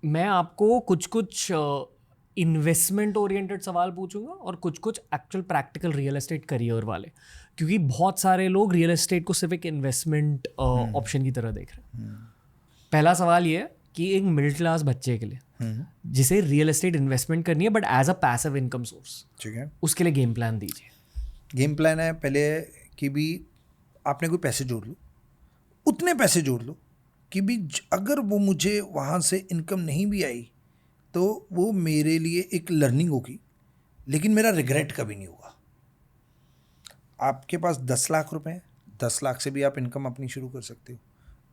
मैं आपको कुछ कुछ इन्वेस्टमेंट ओरिएंटेड सवाल पूछूंगा और कुछ कुछ actual practical real estate career वाले, क्योंकि बहुत सारे लोग रियल एस्टेट को सिर्फ एक इन्वेस्टमेंट ऑप्शन की तरह देख रहे हैं। पहला सवाल ये है कि एक मिडिल क्लास बच्चे के लिए जिसे रियल एस्टेट इन्वेस्टमेंट करनी है but as a passive income source, ठीक है, उसके लिए गेम प्लान दीजिए। गेम प्लान है पहले कि भी आपने कोई पैसे जोड़ लो, उतने पैसे जोड़ लो कि भी अगर वो मुझे वहाँ से इनकम नहीं भी आई तो वो मेरे लिए एक लर्निंग होगी, लेकिन मेरा रिग्रेट कभी नहीं होगा। आपके पास 10 लाख रुपए हैं, 10 लाख से भी आप इनकम अपनी शुरू कर सकते हो।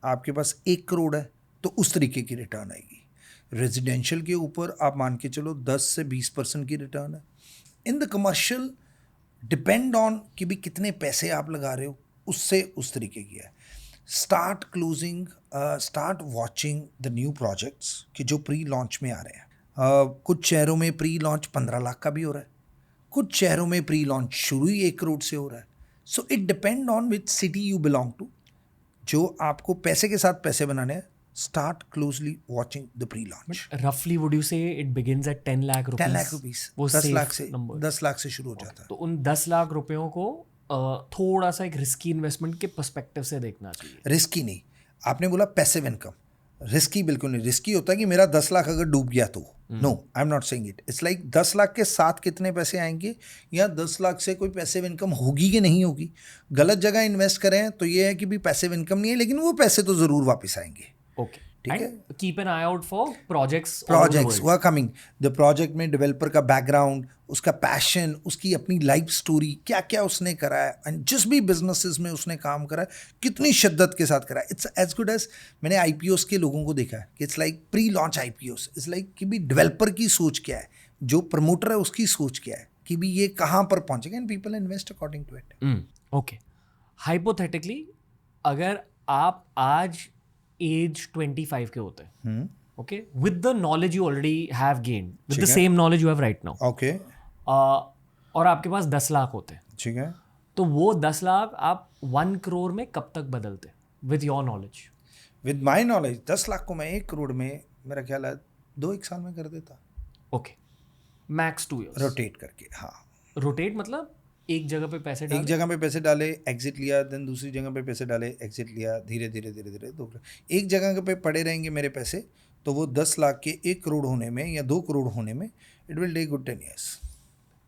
आपके पास 1 करोड़ है तो उस तरीके की रिटर्न आएगी। रेजिडेंशियल के ऊपर आप मान के चलो 10 से 20% की रिटर्न है। In the commercial depend on कि भी कितने पैसे आप लगा रहे हो, उससे उस तरीके की है। Start closing, start watching the new projects कि जो प्री लॉन्च में आ रहे हैं। कुछ शहरों में प्री लॉन्च 15 लाख का भी हो रहा है, कुछ शहरों में प्री लॉन्च शुरू ही 1 करोड़ से हो रहा है। So it depend on which city you belong to. जो आपको पैसे के साथ पैसे बनाने हैं, start closely watching the pre launch. रफली would you say it begins at 10 lakh 10 lakh rupees, वो 10 लाख safe से number? 10 लाख से शुरू हो जाता है। तो उन 10 लाख रुपयों को थोड़ा सा एक रिस्की इन्वेस्टमेंट के पर्सपेक्टिव से देखना चाहिए। रिस्की नहीं, आपने बोला पैसिव इनकम, रिस्की बिल्कुल नहीं। रिस्की होता है कि मेरा 10 लाख अगर डूब गया तो no, I am not saying it. It's like 10 lakh के साथ कितने पैसे आएंगे, या 10 लाख से कोई पैसिव इनकम होगी कि नहीं होगी। गलत जगह इन्वेस्ट करें तो ये है कि भी पैसिव इनकम नहीं है, लेकिन वो पैसे तो ज़रूर वापस आएंगे। ओके, ठीक है, and keep an I out for projects वो कमिंग। द प्रोजेक्ट में डेवलपर का बैकग्राउंड, उसका पैशन, उसकी अपनी लाइफ स्टोरी, क्या क्या उसने करा है, एंड जिस भी बिजनेसेस में उसने काम करा है कितनी शिद्दत के साथ करा है। इट्स एज गुड एज, मैंने आईपीओस के लोगों को देखा है कि it's like pre launch IPOs. It's like कि भी डेवलपर की सोच क्या है, जो प्रमोटर है उसकी सोच क्या है, कि भी ये कहाँ पर पहुंचेगा, and people invest according to it. Okay, hypothetically अगर आप आज एज 25 के होते हैं, okay, with the knowledge you already have gained, with the same knowledge you have right now, okay, और आपके पास 10 लाख होते हैं, ठीक है। तो वो 10 लाख आप 1 करोड़ में कब तक बदलते with your knowledge? With my knowledge 10 lakh को मैं 1 करोड़ में, मेरा ख्याल है 2-1 साल में कर देता। ओके, मैक्स 2 years रोटेट करके, हाँ। रोटेट मतलब एक जगह पे पैसे एक डाले, जगह पे पैसे डाले, एग्जिट लिया, देन दूसरी जगह पे पैसे डाले, एग्जिट लिया, धीरे धीरे धीरे धीरे एक जगह पे पड़े रहेंगे मेरे पैसे, तो वो 10 लाख के 1 करोड़ होने में या 2 करोड़ होने में इट विल टेक गुड 10 years।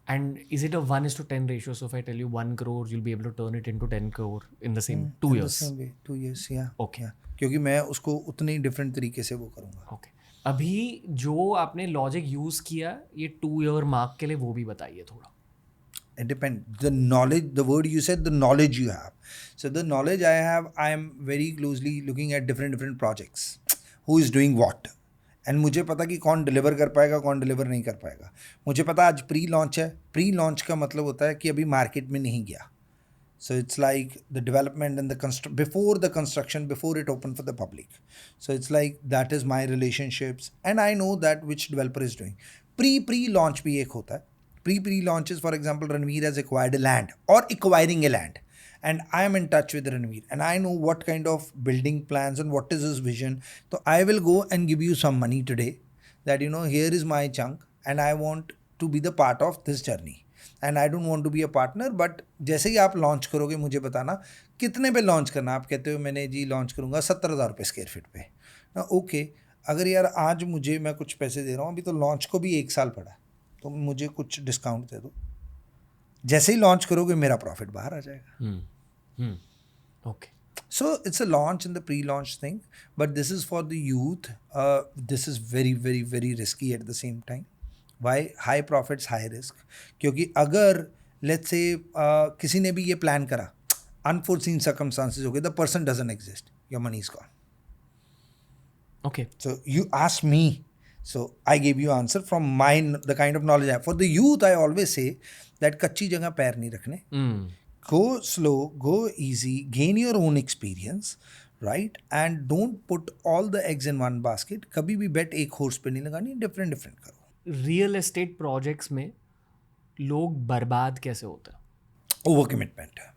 and is it a 1:10 ratio? So if I tell you 1 crore, you'll be able to turn it into 10 crore in the same 2 years. 2 years, या Okay. क्योंकि मैं उसको उतने ही डिफरेंट तरीके से वो करूँगा। Okay. अभी जो आपने लॉजिक यूज किया ये 2 year मार्क के लिए, वो भी बताइए थोड़ा। It depends. The knowledge, the word you said, the knowledge you have. So the knowledge I have, I am very closely looking at different projects. Who is doing what? And मुझे पता कि कौन डिलीवर कर पाएगा, कौन deliver नहीं कर पाएगा। मुझे पता आज प्री लॉन्च है। प्री लॉन्च का मतलब होता है कि अभी मार्केट में नहीं गया। So it's like the development and the before the construction, before it opened for the public. So it's like that is my relationships, and I know that which developer is doing. Pre-launch भी एक होता है। Pre-launch is, for example, Ranveer has acquired a land or acquiring a land, and I am in touch with Ranveer, and I know what kind of building plans and what is his vision. So I will go and give you some money today, that here is my chunk, and I want to be the part of this journey. And I don't want to be a partner, but जैसे ही आप launch करोगे मुझे बताना कितने पे launch करना। आप कहते हो मैंने जी लॉन्च करूँगा 70,000 रुपये स्क्वायर फीट पे ना, ओके। अगर यार आज मुझे मैं कुछ पैसे दे रहा हूँ, अभी तो लॉन्च को भी 1 साल पड़ा, तो मुझे कुछ डिस्काउंट दे दो। जैसे ही लॉन्च करोगे मेरा प्रॉफिट बाहर आ जाएगा। Okay, so it's a launch in the pre launch thing, but this is for the youth. This is very very very risky at the same time. Why? High profits high risk. क्योंकि अगर let's say किसी ने भी ये plan करा, unforeseen circumstances हो गए, the person doesn't exist, your money is gone. Okay, so you ask me, so I give you answer from my the kind of knowledge I have. For the youth I always say that कच्ची जगह पैर नहीं रखने। Go slow, go easy, gain your own experience, right, and don't put all the eggs in one basket. कभी भी बेट एक horse पे नहीं लगानी, डिफरेंट डिफरेंट करो। रियल एस्टेट प्रोजेक्ट्स में लोग बर्बाद कैसे होते हैं? ओवर कमिटमेंट है।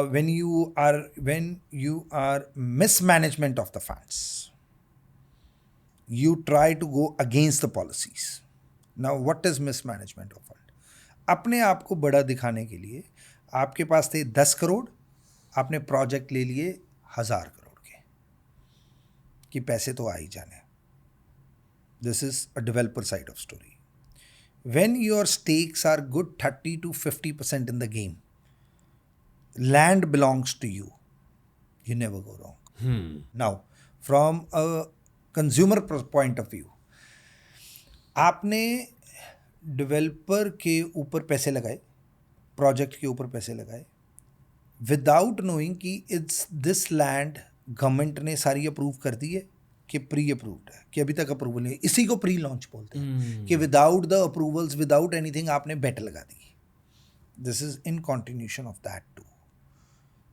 when you are mismanagement of the funds, you try to go against the policies. Now what is mismanagement of fund? अपने आप को बड़ा दिखाने के लिए आपके पास थे 10 करोड़, आपने प्रोजेक्ट ले लिए 1000 करोड़ के कि पैसे तो आ ही जाने. This is a developer side of story. When your stakes are good 30 to 50% in the game, land belongs to you. You never go wrong. Now, from a consumer point of view, आपने developer के ऊपर पैसे लगाए, project के ऊपर पैसे लगाए, without knowing कि इट्स दिस लैंड गवर्नमेंट ने सारी अप्रूव कर दी है कि प्री अप्रूव्ड है, कि अभी तक अप्रूवल नहीं. इसी को प्री लॉन्च बोलते हैं कि without the approvals, without anything आपने बेट लगा दी. This is in continuation of that too.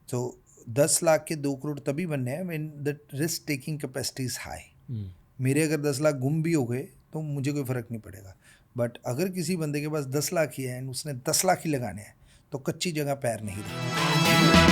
तो 10 लाख के 2 करोड़ तभी बनने हैं when the risk taking capacity is high. मेरे अगर 10 लाख गुम भी हो गए तो मुझे कोई फ़र्क नहीं पड़ेगा. बट अगर किसी बंदे के पास 10 लाख ही है एंड उसने 10 लाख ही लगाने हैं तो कच्ची जगह पैर नहीं रखेगा.